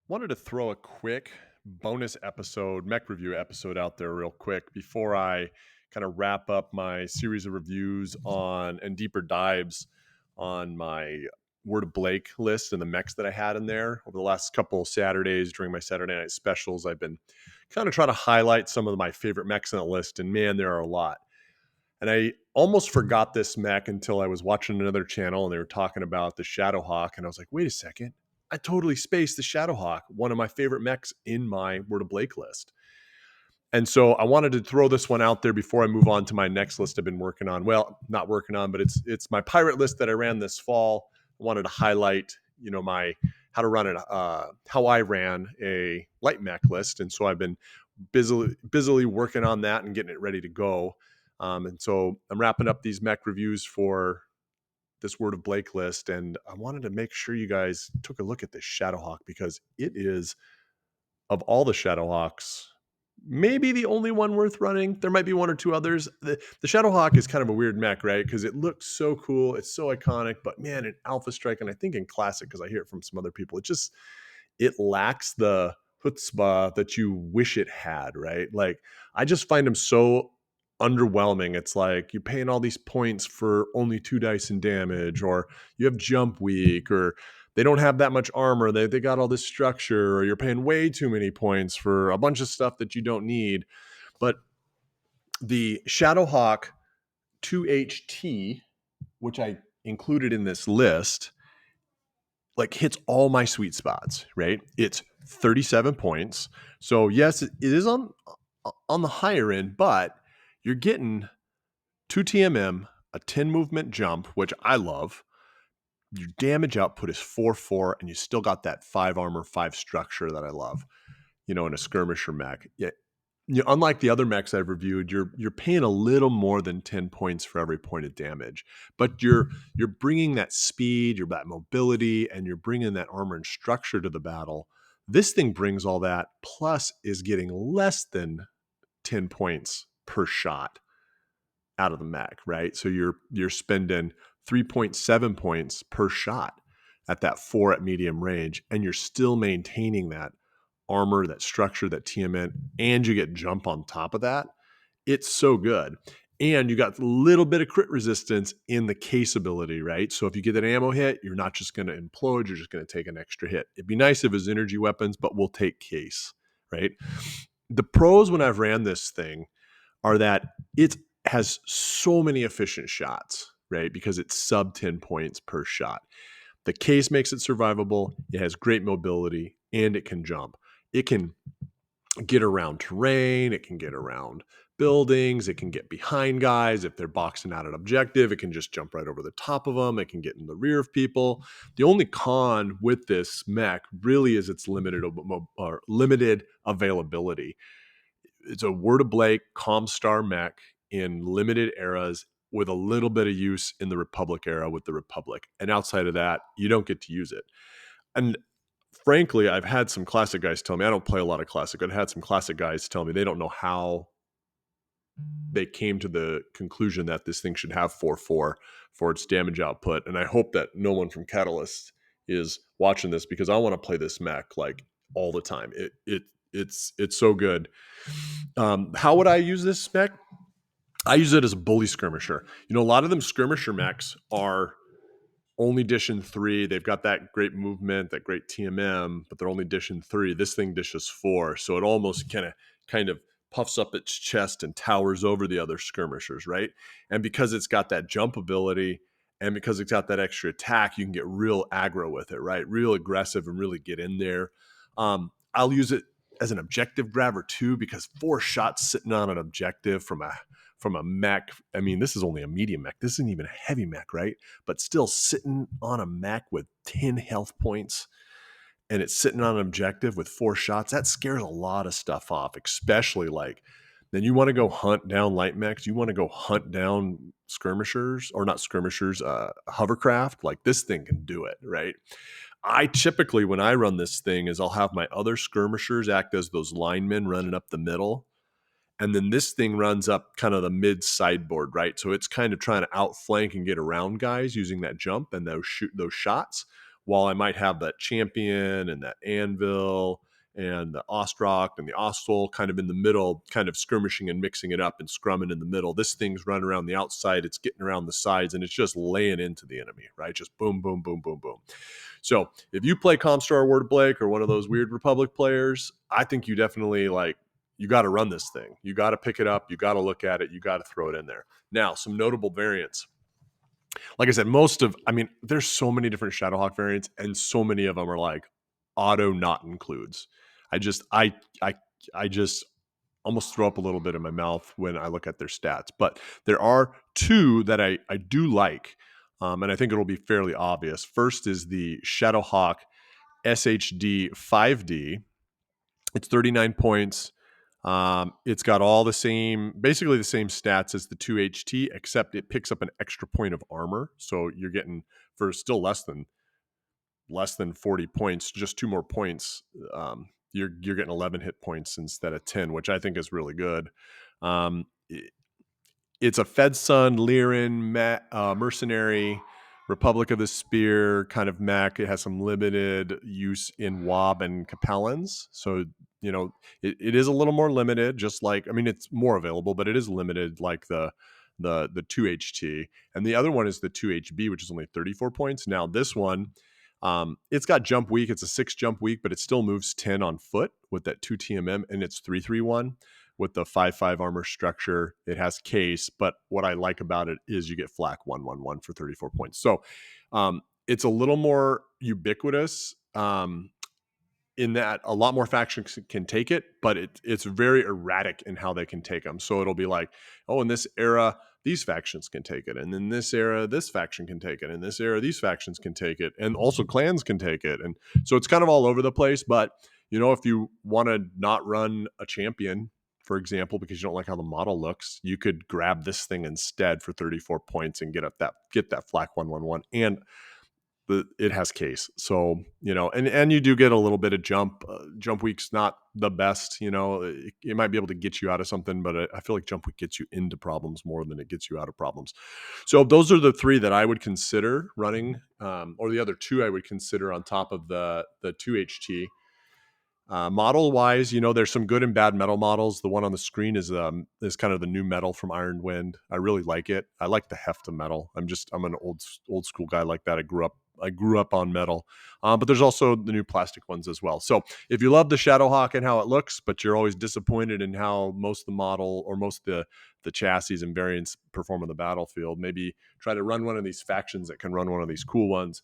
Wanted to throw a quick bonus episode, mech review episode out there real quick before I kind of wrap up my series of reviews on and deeper dives on my Word of Blake list and the mechs that I had in there over the last couple of Saturdays during my Saturday night specials. I've been kind of trying to highlight some of my favorite mechs on the list, and man, there are a lot. And I almost forgot this mech until I was watching another channel and they were talking about the Shadow Hawk. And I was like, wait a second. I totally spaced the Shadow Hawk, one of my favorite mechs in my Word of Blake list. And so I wanted to throw this one out there before I move on to my next list I've been working on. Well, not working on, but it's my pirate list that I ran this fall. I wanted to highlight, my how I ran a light mech list. And so I've been busily working on that and getting it ready to go. And so I'm wrapping up these mech reviews for this Word of Blake list, and I wanted to make sure you guys took a look at this Shadowhawk because it is, of all the Shadowhawks, maybe the only one worth running. There might be one or two others. The Shadowhawk is kind of a weird mech, right? Because it looks so cool, it's so iconic, but man, in Alpha Strike, and I think in Classic, because I hear it from some other people, it lacks the chutzpah that you wish it had, right? Like, I just find them so underwhelming. It's like you're paying all these points for only 2 dice in damage, or you have jump weak, or they don't have that much armor. They got all this structure, or you're paying way too many points for a bunch of stuff that you don't need. But the Shadowhawk 2HT, which I included in this list, like hits all my sweet spots, right? It's 37 points. So yes, it is on the higher end, but you're getting 2 TMM, a 10 movement jump, which I love. Your damage output is 4/4, and you still got that 5 armor, 5 structure that I love, in a skirmisher mech. Yeah. Unlike the other mechs I've reviewed, you're paying a little more than 10 points for every point of damage, but you're bringing that speed, that mobility, and you're bringing that armor and structure to the battle. This thing brings all that, plus is getting less than 10 points per shot out of the mech, right? So you're spending 3.7 points per shot at that 4 at medium range, and you're still maintaining that armor, that structure, that TMN, and you get jump on top of that. It's so good. And you got a little bit of crit resistance in the case ability, right? So if you get an ammo hit, you're not just going to implode, you're just going to take an extra hit. It'd be nice if it was energy weapons, but we'll take case, right? The pros when I've ran this thing are that it has so many efficient shots, right? Because it's sub 10 points per shot. The case makes it survivable. It has great mobility, and it can jump. It can get around terrain. It can get around buildings. It can get behind guys. If they're boxing out an objective, it can just jump right over the top of them. It can get in the rear of people. The only con with this mech really is its limited availability. It's a Word of Blake Comstar mech in limited eras with a little bit of use in the Republic era with the Republic. And outside of that, you don't get to use it. And frankly, I've had some Classic guys tell me, I don't play a lot of Classic, but I've had some Classic guys tell me they don't know how they came to the conclusion that this thing should have 4/4 for its damage output. And I hope that no one from Catalyst is watching this, because I want to play this mech like all the time. It's so good. How would I use this mech? I use it as a bully skirmisher. A lot of them skirmisher mechs are only dishing 3. They've got that great movement, that great TMM, but they're only dishing 3. This thing dishes 4. So it almost kind of puffs up its chest and towers over the other skirmishers, right? And because it's got that jump ability and because it's got that extra attack, you can get real aggro with it, right? Real aggressive and really get in there. I'll use it as an objective grabber too, because 4 shots sitting on an objective from a mech. I mean, this is only a medium mech. This isn't even a heavy mech, right? But still sitting on a mech with 10 health points, and it's sitting on an objective with 4 shots. That scares a lot of stuff off, especially then you want to go hunt down light mechs. You want to go hunt down skirmishers, or not skirmishers, hovercraft. Like, this thing can do it, right? I typically, when I run this thing, is I'll have my other skirmishers act as those linemen running up the middle. And then this thing runs up kind of the mid sideboard, right? So it's kind of trying to outflank and get around guys using that jump and those shots, while I might have that champion and that anvil and the Ostrock and the Ostol kind of in the middle, kind of skirmishing and mixing it up and scrumming in the middle. This thing's running around the outside, it's getting around the sides, and it's just laying into the enemy, right? Just boom, boom, boom, boom, boom. So if you play Comstar Word Blake or one of those Weird Republic players, I think you definitely you got to run this thing. You got to pick it up. You got to look at it. You got to throw it in there. Now, some notable variants. Like I said, there's so many different Shadowhawk variants, and so many of them are like auto not includes. I just almost throw up a little bit in my mouth when I look at their stats. But there are two that I do like, and I think it'll be fairly obvious. First is the Shadow Hawk SHD 5D. It's 39 points. It's got basically the same stats as the 2HT, except it picks up an extra point of armor. So you're getting, for still less than 40 points, just 2 more points. You're getting 11 hit points instead of 10, which I think is really good. It's a Fedsun, Lyran, mercenary, Republic of the Spear kind of mech. It has some limited use in WoB and Capellans. So, it is a little more limited, just it's more available, but it is limited like the 2HT. And the other one is the 2HB, which is only 34 points. Now, this one, it's got jump weak. It's a 6 jump weak, but it still moves 10 on foot with that 2 TMM, and it's 331 with the 5/5 armor structure. It has case, but what I like about it is you get flak 1/1/1 for 34 points. So it's a little more ubiquitous in that a lot more factions can take it, but it's very erratic in how they can take them. So it'll be like, oh, in this era, these factions can take it. And in this era, this faction can take it. In this era, these factions can take it. And also clans can take it. And so it's kind of all over the place. But, if you want to not run a champion, for example, because you don't like how the model looks, you could grab this thing instead for 34 points and get that flak 1/1/1. And it has case. So, and you do get a little bit of jump. Jump week's not the best, it might be able to get you out of something, but I feel like jump week gets you into problems more than it gets you out of problems. So those are the 3 that I would consider running, or the other 2 I would consider on top of the 2HT. Model wise, there's some good and bad metal models. The one on the screen is kind of the new metal from Iron Wind. I really like it. I like the heft of metal. I'm an old school guy like that. I grew up on metal, but there's also the new plastic ones as well. So if you love the Shadowhawk and how it looks, but you're always disappointed in how most of the model or most of the chassis and variants perform on the battlefield, maybe try to run one of these factions that can run one of these cool ones.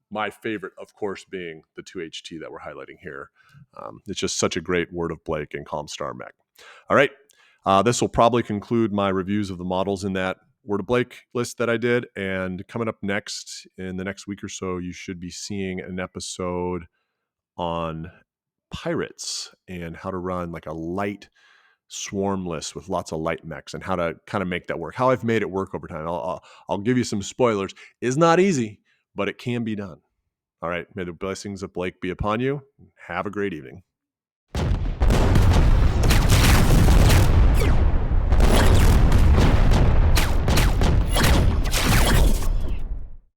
My favorite, of course, being the 2HT that we're highlighting here. It's just such a great Word of Blake and Comstar mech. All right. This will probably conclude my reviews of the models in that Word of Blake list that I did. And coming up next, in the next week or so, you should be seeing an episode on pirates and how to run like a light swarm list with lots of light mechs and how to kind of make that work. How I've made it work over time. I'll give you some spoilers. It's not easy, but it can be done. All right. May the blessings of Blake be upon you. Have a great evening.